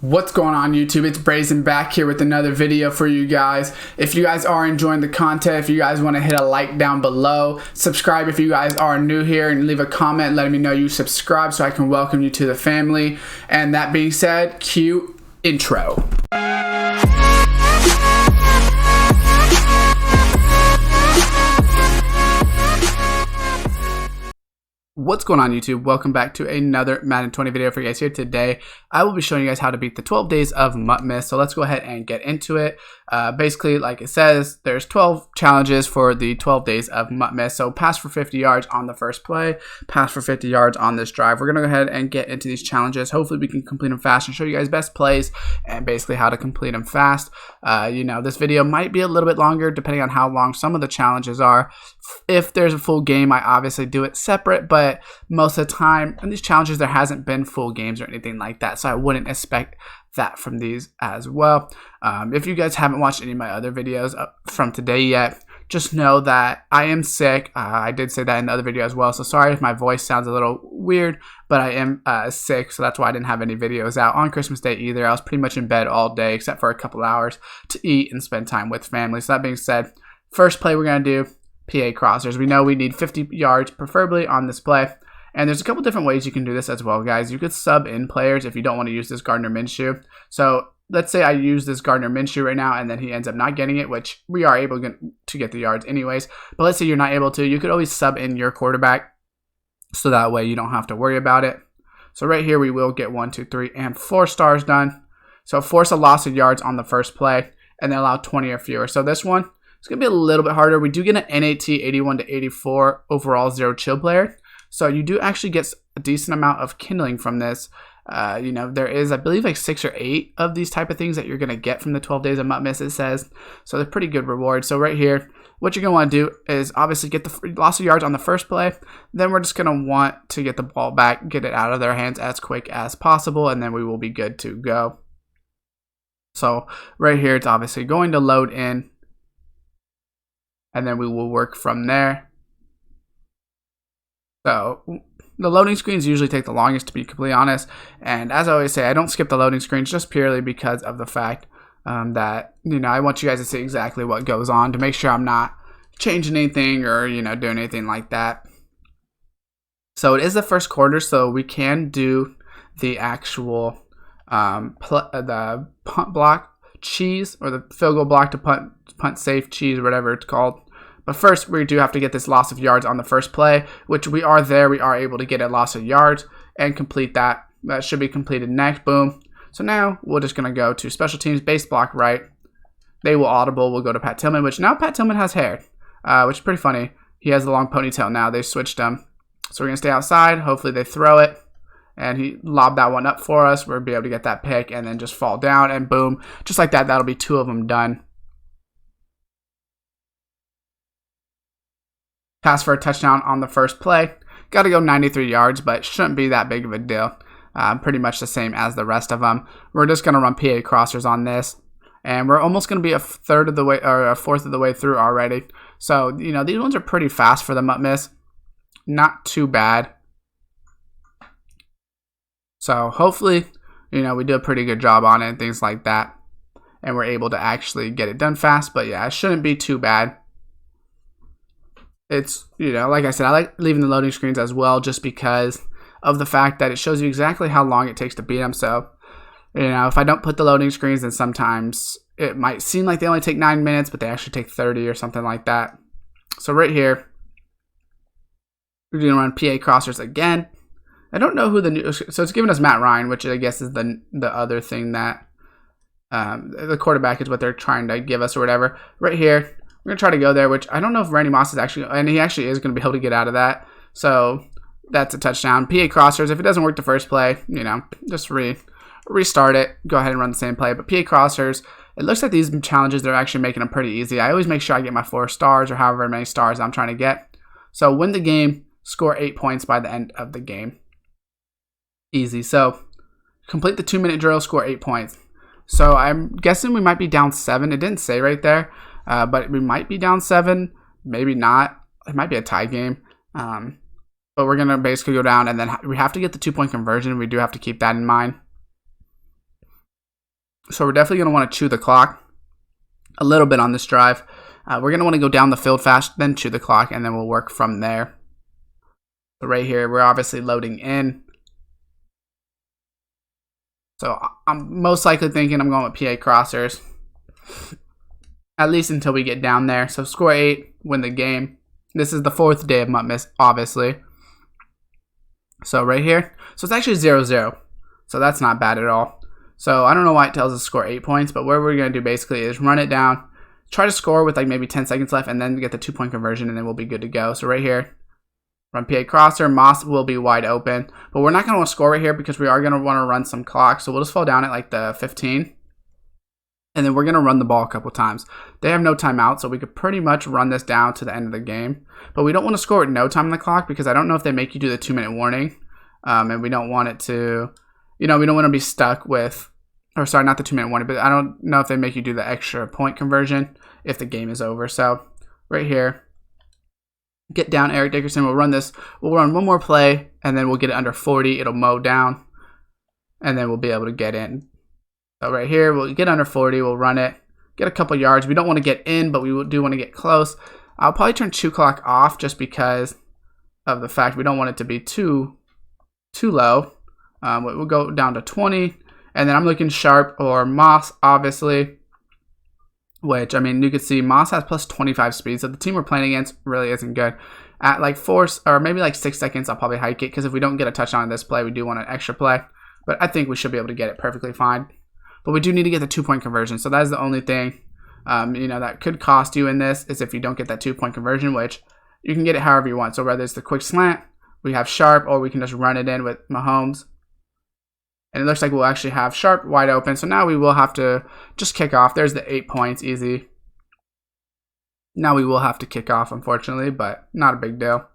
What's going on YouTube? It's Brayzon back here with another video for you guys. If you guys are enjoying the content, if you guys want to hit a like down below, subscribe if you guys are new here, and leave a comment letting me know you subscribe so I can welcome you to the family. And that being said, cue intro. What's going on YouTube? Welcome back to another Madden 20 video for you guys here. Today I will be showing you guys how to beat the 12 days of Mutmas. So let's go ahead and get into it. Basically, like it says, there's 12 challenges for the 12 days of Mutmas. So pass for 50 yards on the first play, pass for 50 yards on this drive. We're gonna go ahead and get into these challenges. Hopefully we can complete them fast and show you guys best plays and basically how to complete them fast. This video might be a little bit longer depending on how long some of the challenges are. If there's a full game, I obviously do it separate, but most of the time in these challenges there hasn't been full games or anything like that, so I wouldn't expect that from these as well. If you guys haven't watched any of my other videos from today yet, just know that I am sick. I did say that in the other video as well, so sorry if my voice sounds a little weird, but I am sick, so that's why I didn't have any videos out on Christmas Day either. I was pretty much in bed all day except for a couple hours to eat and spend time with family. So that being said, first play we're going to do PA crossers. We know we need 50 yards preferably on this play, and there's a couple different ways you can do this as well, guys. You could sub in players if you don't want to use this Gardner Minshew. So let's say I use this Gardner Minshew right now and then he ends up not getting it, which we are able to get the yards anyways, but let's say you're not able to, you could always sub in your quarterback so that way you don't have to worry about it. So right here we will get 1, 2, 3, and 4 stars done. So force a loss of yards on the first play and then allow 20 or fewer. So this one, it's going to be a little bit harder. We do get an NAT 81 to 84 overall 0 chill player. So you do actually get a decent amount of kindling from this. There is, I believe, like 6 or 8 of these type of things that you're going to get from the 12 days of Mutmas, it says. So they're pretty good rewards. So right here, what you're going to want to do is obviously get the loss of yards on the first play. Then we're just going to want to get the ball back, get it out of their hands as quick as possible, and then we will be good to go. So right here, it's obviously going to load in, and then we will work from there. So the loading screens usually take the longest, to be completely honest. And as I always say, I don't skip the loading screens just purely because of the fact that, I want you guys to see exactly what goes on to make sure I'm not changing anything or, doing anything like that. So it is the first quarter, so we can do the actual the punt block cheese, or the field goal block to punt safe cheese, or whatever it's called. But first, we do have to get this loss of yards on the first play, which we are there. We are able to get a loss of yards and complete that. That should be completed next. Boom. So now we're just going to go to special teams, base block right. They will audible. We'll go to Pat Tillman, which now Pat Tillman has hair, which is pretty funny. He has the long ponytail now. They switched him. So we're going to stay outside. Hopefully they throw it. And he lobbed that one up for us. We'll be able to get that pick and then just fall down. And boom. Just like that, that'll be 2 of them done. Pass for a touchdown on the first play. Got to go 93 yards, but shouldn't be that big of a deal. Pretty much the same as the rest of them. We're just going to run PA crossers on this. And we're almost going to be a fourth of the way through already. So, these ones are pretty fast for the Mutmas. Not too bad. So, hopefully, we do a pretty good job on it and things like that. And we're able to actually get it done fast. But, yeah, it shouldn't be too bad. It's, like I said, I like leaving the loading screens as well just because of the fact that it shows you exactly how long it takes to beat them. So, if I don't put the loading screens, then sometimes it might seem like they only take 9 minutes, but they actually take 30 or something like that. So right here, we're going to run PA crossers again. I don't know who so it's giving us Matt Ryan, which I guess is the other thing that the quarterback is what they're trying to give us or whatever. Right here, we're going to try to go there, which I don't know if Randy Moss is actually, and he actually is going to be able to get out of that. So that's a touchdown. PA crossers, if it doesn't work the first play, just restart it. Go ahead and run the same play. But PA crossers, it looks like these challenges, they're actually making them pretty easy. I always make sure I get my 4 stars or however many stars I'm trying to get. So win the game, score 8 points by the end of the game. Easy. So complete the 2-minute drill, score 8 points. So I'm guessing we might be down 7. It didn't say right there. But we might be down 7, maybe not. It might be a tie game. But we're going to basically go down, and then we have to get the 2-point conversion. We do have to keep that in mind. So we're definitely going to want to chew the clock a little bit on this drive. We're going to want to go down the field fast, then chew the clock, and then we'll work from there. So right here, we're obviously loading in. So I'm most likely thinking I'm going with PA crossers, at least until we get down there. So score 8, win the game. This is the 4th day of Mutmas, obviously. So right here, so it's actually 0-0. So that's not bad at all. So I don't know why it tells us to score 8 points, but what we're going to do basically is run it down, try to score with like maybe 10 seconds left, and then get the 2-point conversion, and then we'll be good to go. So right here, run PA crosser, Moss will be wide open, but we're not going to want to score right here because we are going to want to run some clock. So we'll just fall down at like the 15, and then we're going to run the ball a couple times. They have no timeout, so we could pretty much run this down to the end of the game. But we don't want to score with no time on the clock because I don't know if they make you do the 2-minute warning, and we don't want it to, we don't want to be stuck with, or sorry, not the 2-minute warning, but I don't know if they make you do the extra point conversion if the game is over. So right here, get down Eric Dickerson. We'll run this. We'll run one more play, and then we'll get it under 40. It'll mow down, and then we'll be able to get in. So right here, we'll get under 40. We'll run it, get a couple yards. We don't want to get in, but we do want to get close. I'll probably turn chew clock off just because of the fact we don't want it to be too low. We'll go down to 20, and then I'm looking Sharp or Moss, obviously. Which, I mean, you can see Moss has plus 25 speed, so the team we're playing against really isn't good. At like 4 or maybe like 6 seconds, I'll probably hike it, because if we don't get a touchdown on this play, we do want an extra play. But I think we should be able to get it perfectly fine. But we do need to get the 2-point conversion, so that is the only thing that could cost you in this, is if you don't get that 2-point conversion, which you can get it however you want. So whether it's the quick slant, we have Sharp, or we can just run it in with Mahomes. And it looks like we'll actually have Sharp wide open. So now we will have to just kick off. There's the 8 points, easy. Now we will have to kick off, unfortunately, but not a big deal.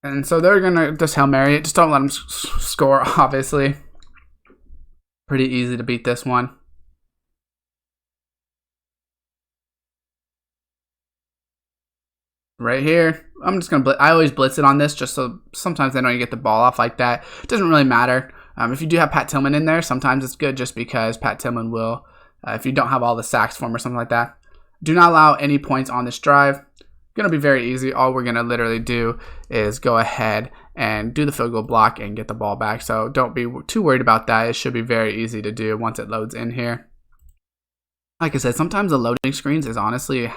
And so they're going to just Hail Mary it. Just don't let them score, obviously. Pretty easy to beat this one. Right here, I'm just going to I always blitz it on this just so sometimes they don't get the ball off like that. It doesn't really matter. If you do have Pat Tillman in there, sometimes it's good just because Pat Tillman will, if you don't have all the sacks for him or something like that. Do not allow any points on this drive. Going to be very easy. All we're going to literally do is go ahead and do the field goal block and get the ball back. So don't be too worried about that. It should be very easy to do once it loads in here. Like I said, sometimes the loading screens is honestly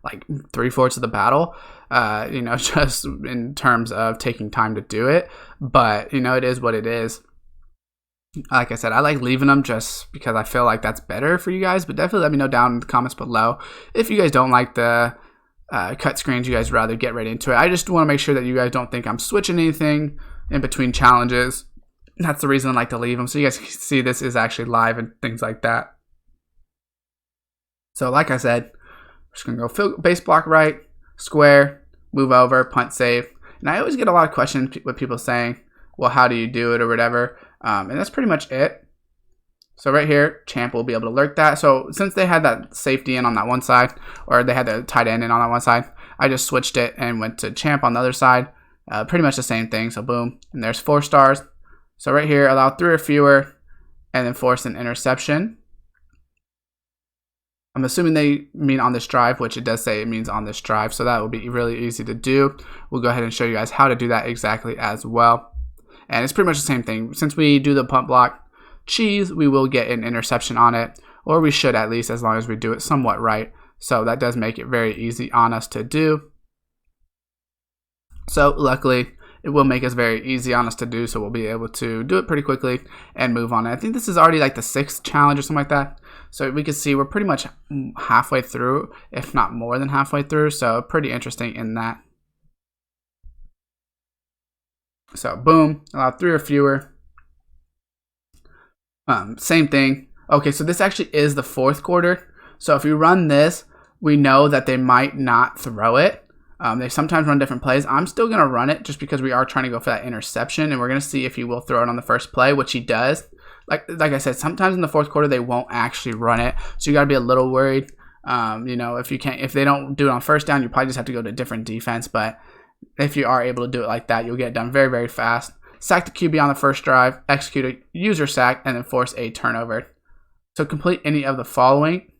like 3/4 of the battle, just in terms of taking time to do it. But, it is what it is. Like I said, I like leaving them just because I feel like that's better for you guys. But definitely let me know down in the comments below if you guys don't like the cut screens, you guys rather get right into it. I just want to make sure that you guys don't think I'm switching anything in between challenges. That's the reason I like to leave them, so you guys can see this is actually live and things like that. So like I said, we're just going to go base block right, square, move over, punt save. And I always get a lot of questions with people saying, well, how do you do it or whatever. And that's pretty much it. So right here, Champ will be able to alert that. So since they had that safety in on that one side, or they had the tight end in on that one side, I just switched it and went to Champ on the other side. Pretty much the same thing. So boom, and there's 4 stars. So right here, allow 3 or fewer, and then force an interception. I'm assuming they mean on this drive, which it does say it means on this drive. So that will be really easy to do. We'll go ahead and show you guys how to do that exactly as well. And it's pretty much the same thing. Since we do the punt block cheese, we will get an interception on it, or we should at least, as long as we do it somewhat right. So that does make it very easy on us to do. So luckily, it will make us very easy on us to do, so we'll be able to do it pretty quickly and move on. I think this is already like the 6th challenge or something like that. So we can see we're pretty much halfway through, if not more than halfway through. So pretty interesting in that. So boom, allow 3 or fewer. Same thing. Okay, so this actually is the 4th quarter. So if you run this, we know that they might not throw it. They sometimes run different plays. I'm still going to run it just because we are trying to go for that interception, and we're going to see if he will throw it on the first play, which he does. Like I said, sometimes in the 4th quarter, they won't actually run it. So you got to be a little worried. You know, if they don't do it on first down, you probably just have to go to a different defense. But if you are able to do it like that, you'll get it done very, very fast. Sack the QB on the first drive, execute a user sack, and then force a turnover. So complete any of the following.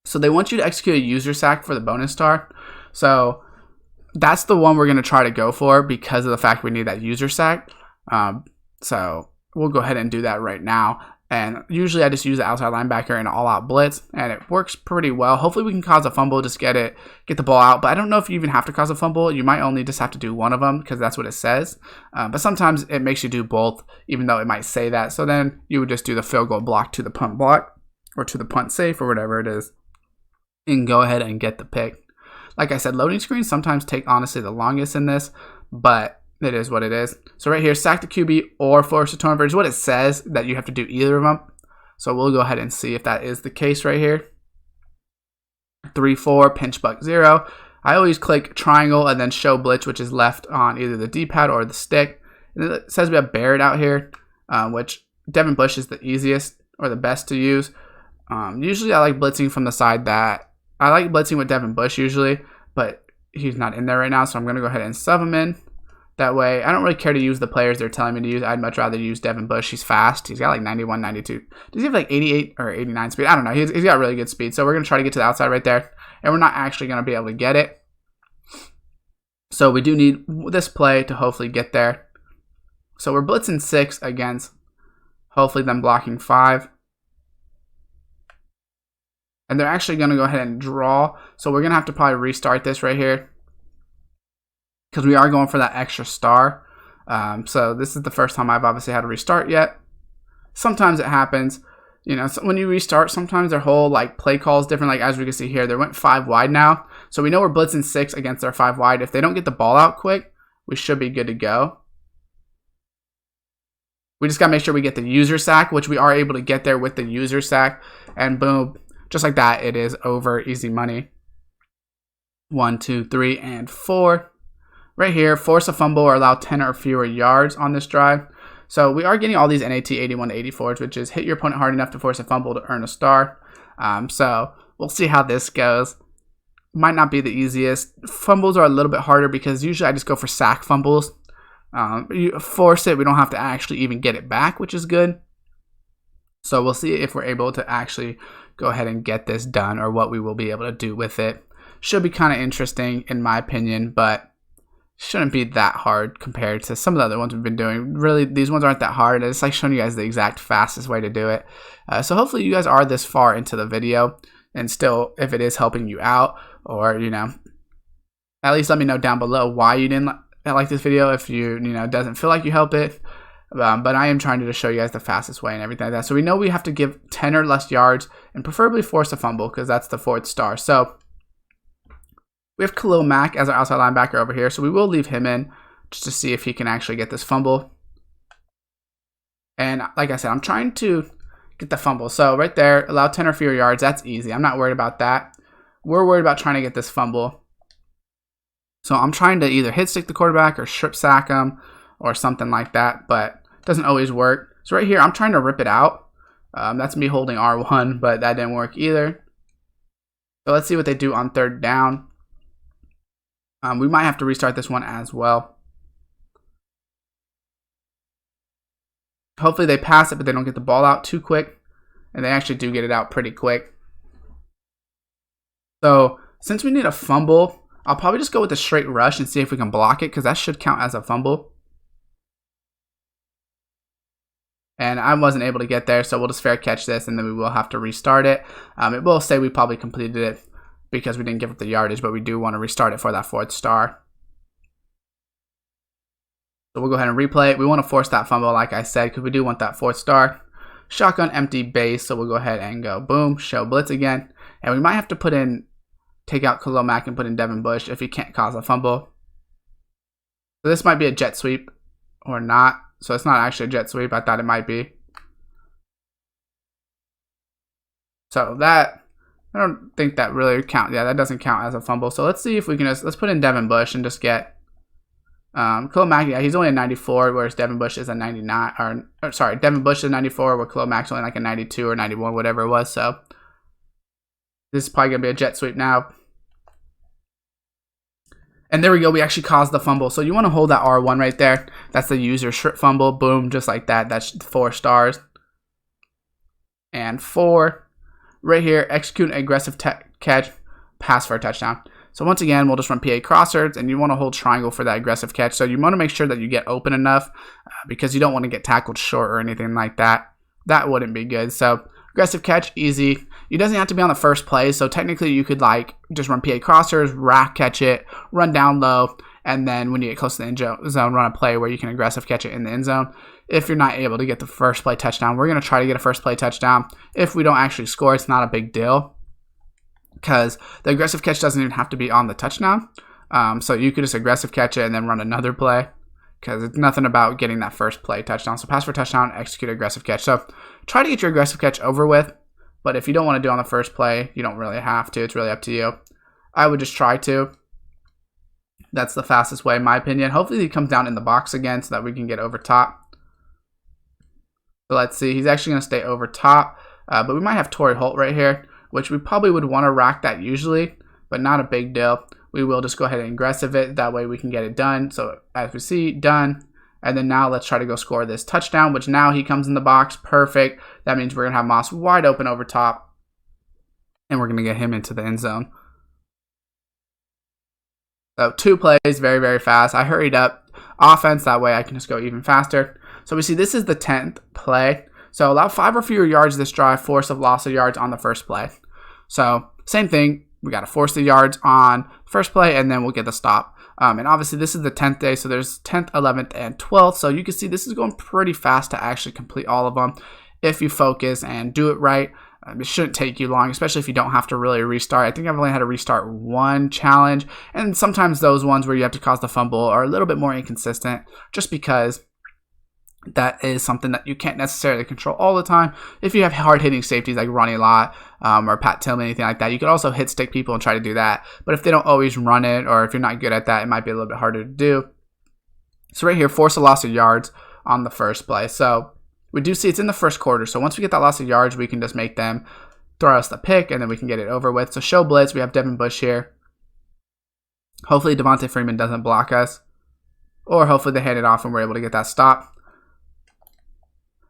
So they want you to execute a user sack for the bonus star. So that's the one we're going to try to go for because of the fact we need that user sack. So we'll go ahead and do that right now. And usually I just use the outside linebacker in an all-out blitz, and it works pretty well. Hopefully we can cause a fumble, just get the ball out. But I don't know if you even have to cause a fumble. You might only just have to do one of them because that's what it says. But sometimes it makes you do both, even though it might say that. So then you would just do the field goal block to the punt block or to the punt safe or whatever it is, and go ahead and get the pick. Like I said, loading screens sometimes take honestly the longest in this, but it is what it is. So right here, sack the QB or force a turnover is what it says, that you have to do either of them. So we'll go ahead and see if that is the case right here. 3-4, pinch buck 0. I always click triangle and then show blitz, which is left on either the D-pad or the stick. And it says we have Barrett out here, which Devin Bush is the easiest or the best to use. Usually I like blitzing from the side that I like blitzing with Devin Bush usually, but he's not in there right now, so I'm going to go ahead and sub him in. That way, I don't really care to use the players they're telling me to use. I'd much rather use Devin Bush. He's fast. He's got like 91, 92. Does he have like 88 or 89 speed? I don't know. He's got really good speed. So we're going to try to get to the outside right there. And we're not actually going to be able to get it. So we do need this play to hopefully get there. So we're blitzing 6 against hopefully them blocking 5. And they're actually going to go ahead and draw. So we're going to have to probably restart this right here, because we are going for that extra star. So this is the first time I've obviously had to restart yet. Sometimes it happens. You know, so when you restart, sometimes their whole like play call is different. Like as we can see here, they went 5 wide now. So we know we're blitzing 6 against their 5 wide. If they don't get the ball out quick, we should be good to go. We just got to make sure we get the user sack, which we are able to get there with the user sack. And boom, just like that, it is over. Easy money. 1, 2, 3, and 4. Right here, force a fumble or allow 10 or fewer yards on this drive. So we are getting all these NAT 81 to 84s, which is hit your opponent hard enough to force a fumble to earn a star. So we'll see how this goes. Might not be the easiest. Fumbles are a little bit harder because usually I just go for sack fumbles. You force it, we don't have to actually even get it back, which is good. So we'll see if we're able to actually go ahead and get this done, or what we will be able to do with it. Should be kind of interesting in my opinion, but shouldn't be that hard compared to some of the other ones we've been doing. Really, these ones aren't that hard. It's like showing you guys the exact fastest way to do it. So hopefully you guys are this far into the video, and still, if it is helping you out, or, you know, at least let me know down below why you didn't like this video, if you know, doesn't feel like you help it. But I am trying to just show you guys the fastest way and everything like that. So we know we have to give 10 or less yards and preferably force a fumble, because that's the 4th star. So we have Khalil Mack as our outside linebacker over here. So we will leave him in just to see if he can actually get this fumble. And like I said, I'm trying to get the fumble. So right there, allow 10 or fewer yards. That's easy. I'm not worried about that. We're worried about trying to get this fumble. So I'm trying to either hit stick the quarterback or strip sack him or something like that, but it doesn't always work. So right here, I'm trying to rip it out. That's me holding R1, but that didn't work either. So let's see what they do on 3rd down. We might have to restart this one as well. Hopefully they pass it, but they don't get the ball out too quick. And they actually do get it out pretty quick. So since we need a fumble, I'll probably just go with a straight rush and see if we can block it, because that should count as a fumble. And I wasn't able to get there, so we'll just fair catch this, and then we will have to restart it. It will say we probably completed it because we didn't give up the yardage, but we do want to restart it for that 4th star. So we'll go ahead and replay it. We want to force that fumble, like I said, because we do want that 4th star. Shotgun empty base, so we'll go ahead and go boom, show blitz again. And we might have to take out Khalil Mack and put in Devin Bush if he can't cause a fumble. So this might be a jet sweep or not. So it's not actually a jet sweep. I thought it might be. So that, I don't think that really counts. Yeah, that doesn't count as a fumble. So let's see if we can let's put in Devin Bush and just get Khalil Mack. Yeah, he's only a 94, whereas Devin Bush is a 99. Or sorry, Devin Bush is a 94, where Khalil Mack's only like a 92 or 91, whatever it was. So This is probably going to be a jet sweep now. And there we go. We actually caused the fumble. So you want to hold that R1 right there. That's the user strip fumble. Boom, just like that. That's 4 stars. And 4. Right here, execute an aggressive catch, pass for a touchdown. So once again, we'll just run PA crossers, and you want to hold triangle for that aggressive catch. So you want to make sure that you get open enough because you don't want to get tackled short or anything like that. That wouldn't be good. So aggressive catch, easy. It doesn't have to be on the first play. So technically you could like just run PA crossers, rack catch it, run down low, and then when you get close to the end zone, run a play where you can aggressive catch it in the end zone. If you're not able to get the first play touchdown, we're going to try to get a first play touchdown. If we don't actually score, it's not a big deal because the aggressive catch doesn't even have to be on the touchdown. So you could just aggressive catch it and then run another play because it's nothing about getting that first play touchdown. So pass for touchdown, execute aggressive catch. So try to get your aggressive catch over with, but if you don't want to do it on the first play, you don't really have to. It's really up to you. I would just try to. That's the fastest way, in my opinion. Hopefully he comes down in the box again so that we can get over top. So let's see. He's actually going to stay over top, but we might have Torrey Holt right here, which we probably would want to rack that usually, but not a big deal. We will just go ahead and aggressive it. That way we can get it done. So as we see, done. And then now let's try to go score this touchdown, which now he comes in the box. Perfect. That means we're going to have Moss wide open over top, and we're going to get him into the end zone. So 2 plays, very, very fast. I hurried up offense. That way I can just go even faster. So we see this is the 10th play. So allow 5 or fewer yards this drive, force of loss of yards on the first play. So same thing. We got to force the yards on first play, and then we'll get the stop. And obviously this is the 10th day. So there's 10th, 11th, and 12th. So you can see this is going pretty fast to actually complete all of them if you focus and do it right. It shouldn't take you long, especially if you don't have to really restart. I think I've only had to restart 1 challenge, and sometimes those ones where you have to cause the fumble are a little bit more inconsistent just because that is something that you can't necessarily control all the time. If you have hard-hitting safeties like Ronnie Lott or Pat Tillman, anything like that, you could also hit stick people and try to do that. But if they don't always run it, or if you're not good at that, it might be a little bit harder to do. So right here, force a loss of yards on the first play. So we do see it's in the first quarter. So once we get that loss of yards, we can just make them throw us the pick, and then we can get it over with. So show blitz. We have Devin Bush here. Hopefully Devontae Freeman doesn't block us, or hopefully they hand it off and we're able to get that stop.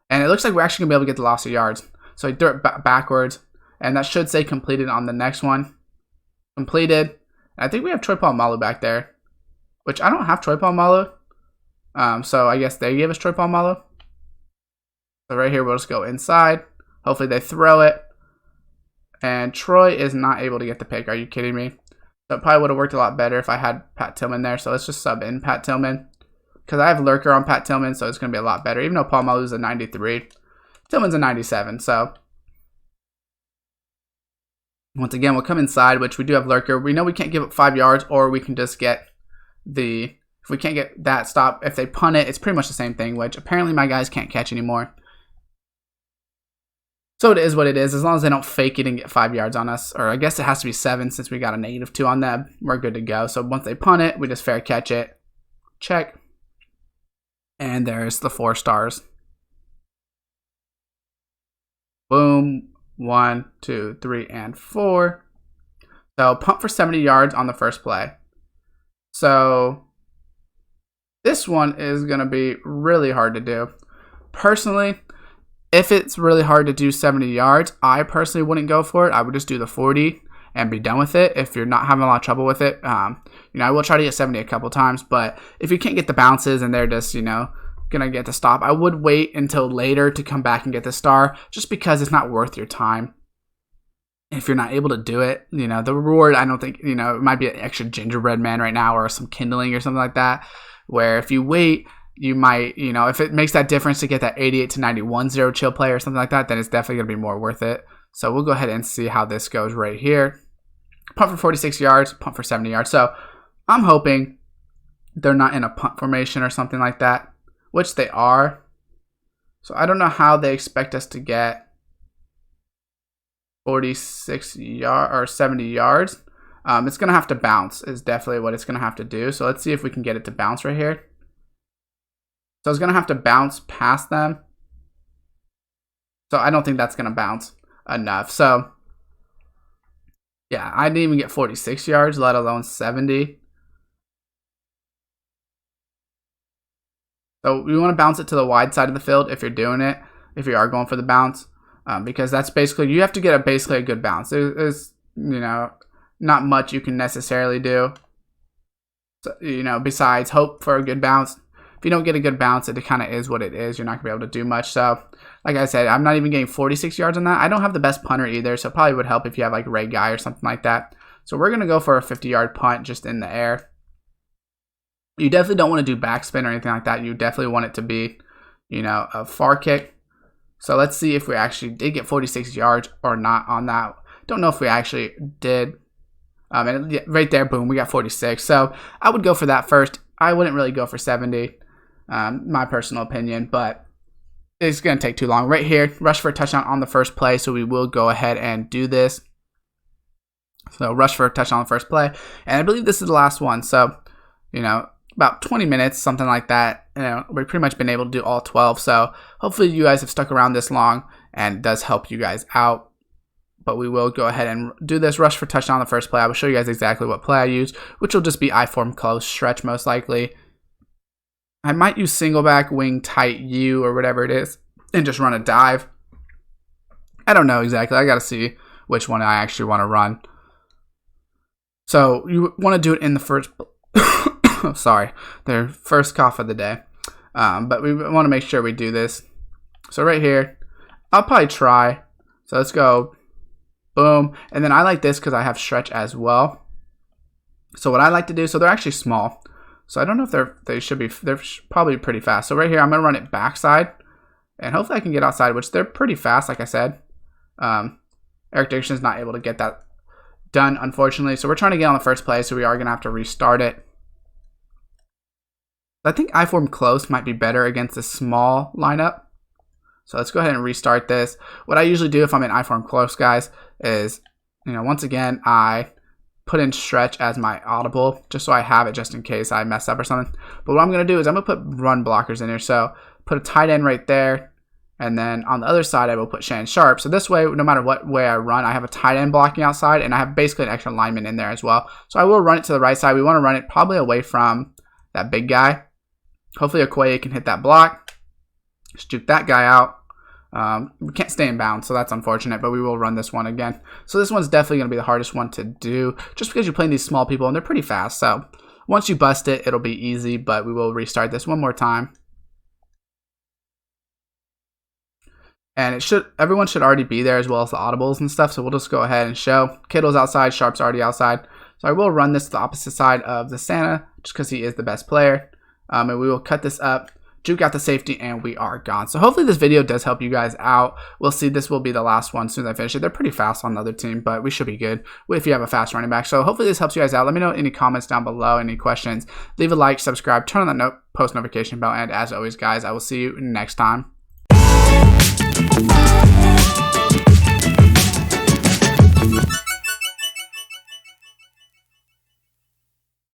And it looks like we're actually going to be able to get the loss of yards. So he threw it backwards, and that should say completed on the next one. Completed. I think we have Troy Polamalu back there, which I don't have Troy Polamalu. So I guess they gave us Troy Polamalu. So right here, we'll just go inside. Hopefully they throw it. And Troy is not able to get the pick. Are you kidding me? So it probably would have worked a lot better if I had Pat Tillman there. So let's just sub in Pat Tillman, because I have Lurker on Pat Tillman, so it's going to be a lot better. Even though Polamalu's a 93, Tillman's a 97. So once again, we'll come inside, which we do have Lurker. We know we can't give up 5 yards, or we can just get the, if we can't get that stop, if they punt it, it's pretty much the same thing, which apparently my guys can't catch anymore. So it is what it is. As long as they don't fake it and get 5 yards on us, or I guess it has to be 7 since we got a -2 on them, we're good to go. So once they punt it, we just fair catch it. Check. And there's the 4 stars. Boom. 1, 2, 3, and 4. So punt for 70 yards on the first play. So this one is going to be really hard to do. Personally, if it's really hard to do 70 yards, I personally wouldn't go for it. I would just do the 40 and be done with it if you're not having a lot of trouble with it. I will try to get 70 a couple times, but if you can't get the bounces and they're just, gonna get the stop, I would wait until later to come back and get the star, just because it's not worth your time. If you're not able to do it, the reward, I don't think, it might be an extra gingerbread man right now or some kindling or something like that, where if you wait, you might, if it makes that difference to get that 88 to 91 zero chill play or something like that, then it's definitely going to be more worth it. So we'll go ahead and see how this goes right here. Punt for 46 yards, punt for 70 yards. So I'm hoping they're not in a punt formation or something like that, which they are. So I don't know how they expect us to get 46 yards or 70 yards. It's going to have to bounce is definitely what it's going to have to do. So let's see if we can get it to bounce right here. So it's going to have to bounce past them. So I don't think that's going to bounce enough. So Yeah, I didn't even get 46 yards, let alone 70. So you want to bounce it to the wide side of the field if you're doing it, if you are going for the bounce, because that's basically, you have to get basically a good bounce. There's not much you can necessarily do, so, besides hope for a good bounce. If you don't get a good bounce, it kind of is what it is. You're not going to be able to do much. So, like I said, I'm not even getting 46 yards on that. I don't have the best punter either, so it probably would help if you have like Ray Guy or something like that. So we're going to go for a 50-yard punt just in the air. You definitely don't want to do backspin or anything like that. You definitely want it to be, a far kick. So let's see if we actually did get 46 yards or not on that. Don't know if we actually did. And right there, boom, we got 46. So I would go for that first. I wouldn't really go for 70, my personal opinion, but it's going to take too long. Right here, rush for a touchdown on the first play. So we will go ahead and do this. So rush for a touchdown on the first play. And I believe this is the last one. So, about 20 minutes, something like that. We've pretty much been able to do all 12. So hopefully you guys have stuck around this long and it does help you guys out. But we will go ahead and do this rush for touchdown on the first play. I will show you guys exactly what play I use, which will just be I-form close stretch most likely. I might use single back, wing tight U or whatever it is and just run a dive. I don't know exactly. I got to see which one I actually want to run. So you want to do it in the first sorry, their first cough of the day. But we want to make sure we do this. So right here, I'll probably try. So let's go, boom. And then I like this because I have stretch as well. So what I like to do, so they're actually small. So I don't know if they're probably pretty fast. So right here, I'm going to run it backside. And hopefully I can get outside, which they're pretty fast, like I said. Eric Dickerson's not able to get that done, unfortunately. So we're trying to get on the first play, so we are going to have to restart it. I think I-form close might be better against a small lineup. So let's go ahead and restart this. What I usually do if I'm in I-form close, guys, is, once again, I put in stretch as my audible, just so I have it just in case I mess up or something. But what I'm going to do is I'm going to put run blockers in here. So put a tight end right there. And then on the other side, I will put Shannon Sharp. So this way, no matter what way I run, I have a tight end blocking outside, and I have basically an extra lineman in there as well. So I will run it to the right side. We want to run it probably away from that big guy. Hopefully Okoye can hit that block. Just juke that guy out. We can't stay in bounds, so that's unfortunate, but we will run this one again. So this one's definitely going to be the hardest one to do, just because you're playing these small people, and they're pretty fast. So once you bust it, it'll be easy, but we will restart this one more time. And everyone should already be there, as well as the audibles and stuff, so we'll just go ahead and show. Kittle's outside, Sharp's already outside. So I will run this to the opposite side of the Santa, just because he is the best player. And we will cut this up, juke out the safety, and we are gone. So hopefully this video does help you guys out. We'll see. This will be the last one as soon as I finish it. They're pretty fast on the other team, but we should be good if you have a fast running back. So hopefully this helps you guys out. Let me know any comments down below, any questions. Leave a like, subscribe, turn on that post notification bell, and as always, guys, I will see you next time.